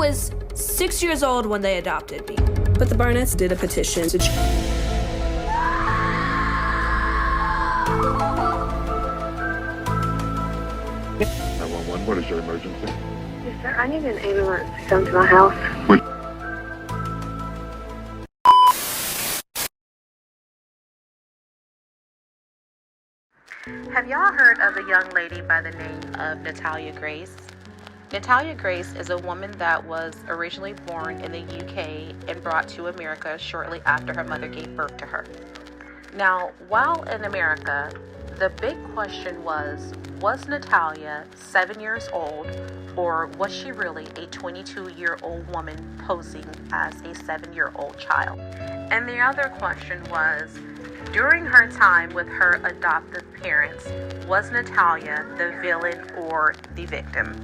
was 6 years old when they adopted me. But the Barnetts did a petition to 911, what is your emergency? Yes, sir. I need an ambulance to come to my house. Have y'all heard of a young lady by the name of Natalia Grace? Natalia Grace is a woman that was originally born in the UK and brought to America shortly after her mother gave birth to her. Now, while in America, the big question was Natalia 7 years old, or was she really a 22-year-old woman posing as a 7-year-old child? And the other question was, during her time with her adoptive parents, was Natalia the villain or the victim?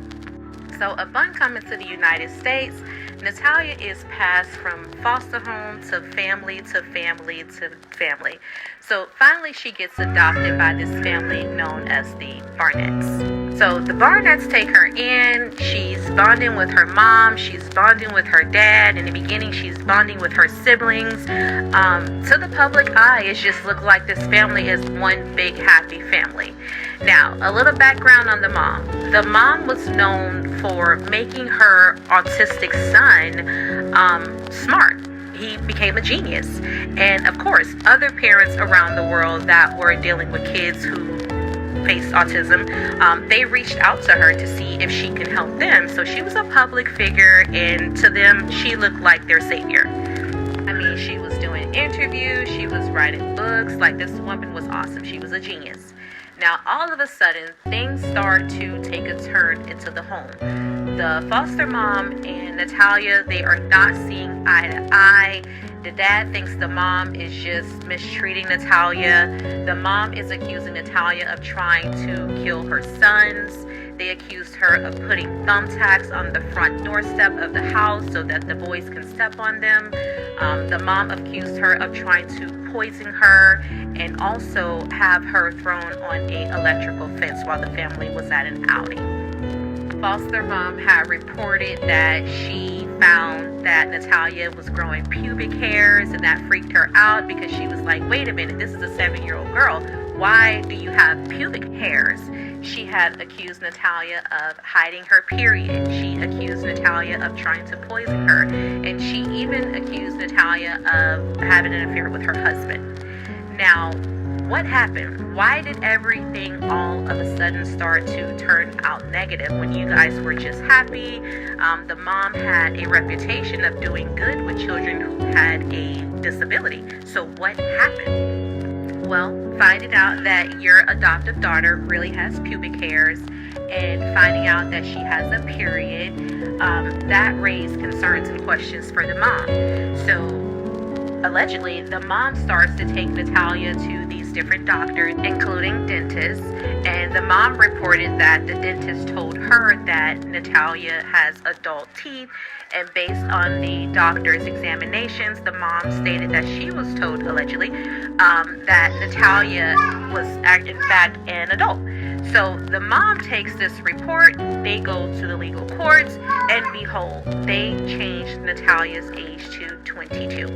So upon coming to the United States, Natalia is passed from foster home to family to family to family. So finally she gets adopted by this family known as the Barnetts. So the Barnetts take her in. She's bonding with her mom. She's bonding with her dad. In the beginning, she's bonding with her siblings. To the public eye, it just looked like this family is one big happy family. Now, a little background on the mom. The mom was known for making her autistic son smart. He became a genius. And of course, other parents around the world that were dealing with kids who faced autism, they reached out to her to see if she can help them. So she was a public figure, and to them, she looked like their savior. I mean, she was doing interviews, she was writing books. Like, this woman was awesome. She was a genius. Now, all of a sudden, things start to take a turn into the home. The foster mom and Natalia, they are not seeing eye to eye. The dad thinks the mom is just mistreating Natalia. The mom is accusing Natalia of trying to kill her sons. They accused her of putting thumbtacks on the front doorstep of the house so that the boys can step on them. The mom accused her of trying to poison her and also have her thrown on an electrical fence while the family was at an outing. Foster mom had reported that she found that Natalia was growing pubic hairs, and that freaked her out because she was like, wait a minute, this is a 7-year-old girl. Why do you have pubic hairs? She had accused Natalia of hiding her period. She accused Natalia of trying to poison her. And she even accused Natalia of having an affair with her husband. Now, what happened? Why did everything all of a sudden start to turn out negative when you guys were just happy? The mom had a reputation of doing good with children who had a disability. So what happened? Well, finding out that your adoptive daughter really has pubic hairs and finding out that she has a period, that raised concerns and questions for the mom. So allegedly, the mom starts to take Natalia to these different doctors, including dentists, and the mom reported that the dentist told her that Natalia has adult teeth, and based on the doctor's examinations, the mom stated that she was told, allegedly, that Natalia was in fact an adult. So the mom takes this report, they go to the legal courts, and behold, they changed Natalia's age to 22.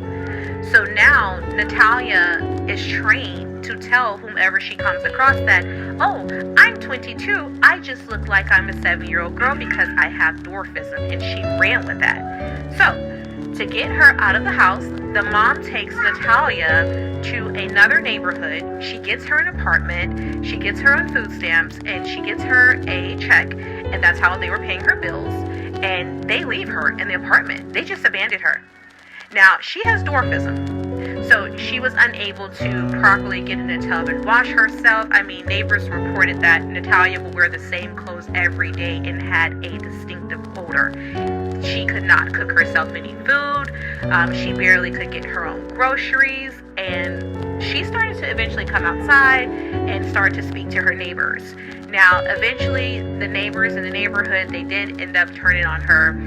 So now Natalia is trained to tell whomever she comes across that, oh, I'm 22, I just look like I'm a 7-year-old girl because I have dwarfism, and she ran with that. So to get her out of the house, the mom takes Natalia to another neighborhood. She gets her an apartment, she gets her on food stamps, and she gets her a check, and that's how they were paying her bills. And they leave her in the apartment. They just abandoned her. Now, she has dwarfism, so she was unable to properly get in the tub and wash herself. I mean, neighbors reported that Natalia would wear the same clothes every day and had a distinctive odor. She could not cook herself any food. She barely could get her own groceries, and she started to eventually come outside and start to speak to her neighbors. Now, eventually, the neighbors in the neighborhood, they did end up turning on her.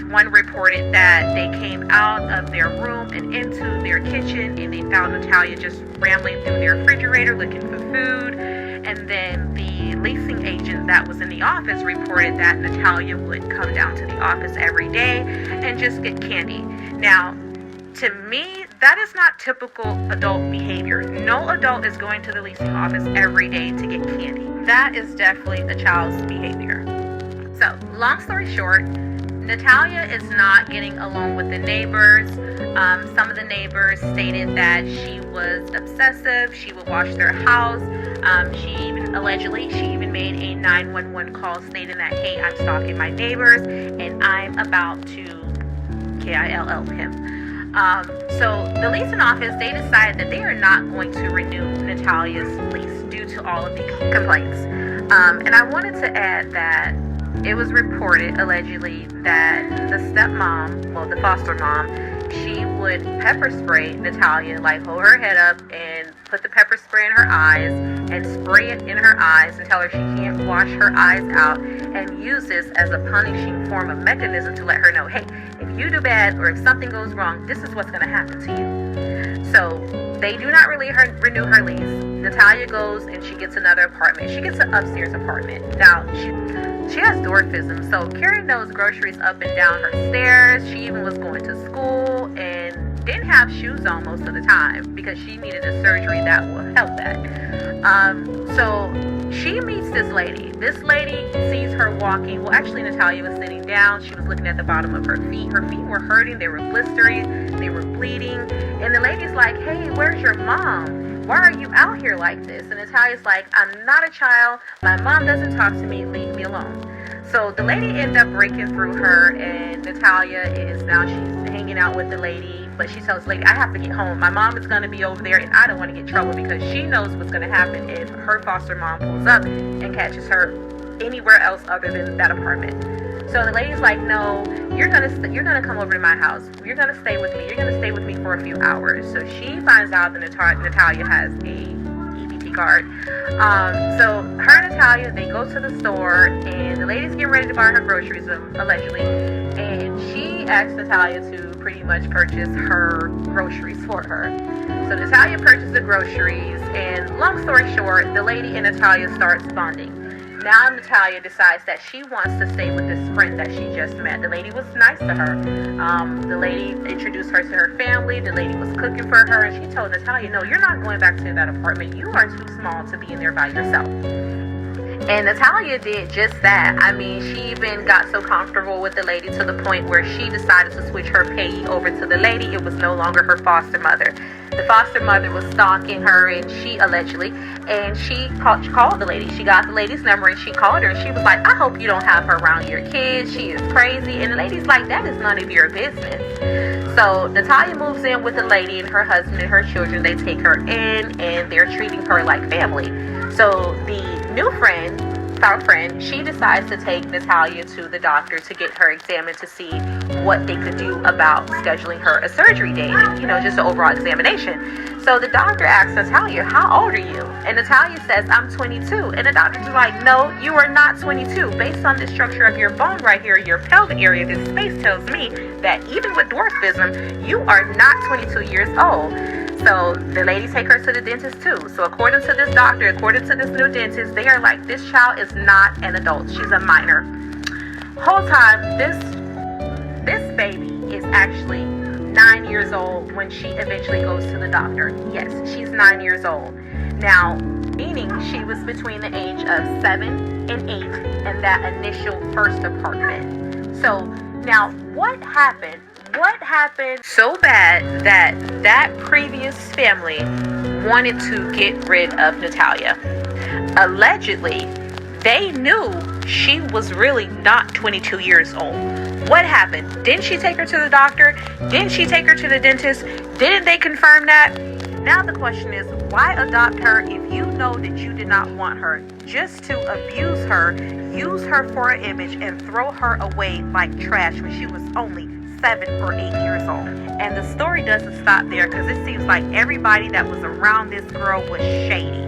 One reported that they came out of their room and into their kitchen, and they found Natalia just rambling through their refrigerator looking for food. And then the leasing agent that was in the office reported that Natalia would come down to the office every day and just get candy. Now, to me, that is not typical adult behavior. No adult is going to the leasing office every day to get candy. That is definitely a child's behavior. So, long story short, Natalia is not getting along with the neighbors. Some of the neighbors stated that she was obsessive. She would watch their house. She even made a 911 call stating that, hey, I'm stalking my neighbors and I'm about to kill him. So the leasing office, they decided that they are not going to renew Natalia's lease due to all of these complaints. And I wanted to add that it was reported allegedly that the the foster mom, she would pepper spray Natalia, like hold her head up and put the pepper spray in her eyes and spray it in her eyes and tell her she can't wash her eyes out, and use this as a punishing form of mechanism to let her know, hey, if you do bad or if something goes wrong, this is what's going to happen to you. So they do not renew her lease. Natalia goes and she gets another apartment. She gets an upstairs apartment. Now, she has dwarfism, so carrying those groceries up and down her stairs. She even was going to school and didn't have shoes on most of the time because she needed a surgery that will help that. So she meets this lady. This lady sees her walking. Well, actually, Natalia was sitting down. She was looking at the bottom of her feet. Her feet were hurting. They were blistering. They were bleeding. And the lady's like, hey, where's your mom? Why are you out here like this? And Natalia's like, I'm not a child. My mom doesn't talk to me. Leave me alone. So the lady ended up breaking through her, and Natalia she's hanging out with the lady, but she tells the lady, I have to get home. My mom is going to be over there, and I don't want to get in trouble because she knows what's going to happen if her foster mom pulls up and catches her anywhere else other than that apartment. So the lady's like, no, you're gonna come over to my house. You're gonna stay with me. You're gonna stay with me for a few hours. So she finds out that Natalia has a EBT card. So her and Natalia, they go to the store, and the lady's getting ready to buy her groceries, allegedly, and she asks Natalia to pretty much purchase her groceries for her. So Natalia purchases the groceries, and long story short, the lady and Natalia starts bonding. Now Natalia decides that she wants to stay with this friend that she just met. The lady was nice to her. The lady introduced her to her family. The lady was cooking for her, and she told Natalia, no, you're not going back to that apartment. You are too small to be in there by yourself. And Natalia did just that. I mean, she even got so comfortable with the lady to the point where she decided to switch her payee over to the lady. It was no longer her foster mother. The foster mother was stalking her, and she called the lady. She got the lady's number, and she called her, and she was like, I hope you don't have her around your kids. She is crazy. And the lady's like, that is none of your business. So Natalia moves in with the lady and her husband and her children. They take her in, and they're treating her like family. So the new found friend, she decides to take Natalia to the doctor to get her examined to see what they could do about scheduling her a surgery date, just an overall examination. So the doctor asks Natalia, how old are you? And Natalia says, I'm 22. And the doctor's like, no, you are not 22. Based on the structure of your bone right here, your pelvic area, this space tells me that even with dwarfism, you are not 22 years old. So the ladies take her to the dentist too. So according to this doctor, according to this new dentist, they are like, this child is not an adult. She's a minor. Whole time, this baby is actually 9 years old when she eventually goes to the doctor. Yes, she's 9 years old. Now, meaning she was between the age of 7 and 8 in that initial first apartment. So now what happened? What happened so bad that previous family wanted to get rid of Natalia? Allegedly, they knew she was really not 22 years old. What happened? Didn't she take her to the doctor? Didn't she take her to the dentist? Didn't they confirm that? Now the question is, why adopt her if you know that you did not want her? Just to abuse her, use her for an image, and throw her away like trash when she was only 7 or 8 years old. And the story doesn't stop there, because it seems like everybody that was around this girl was shady.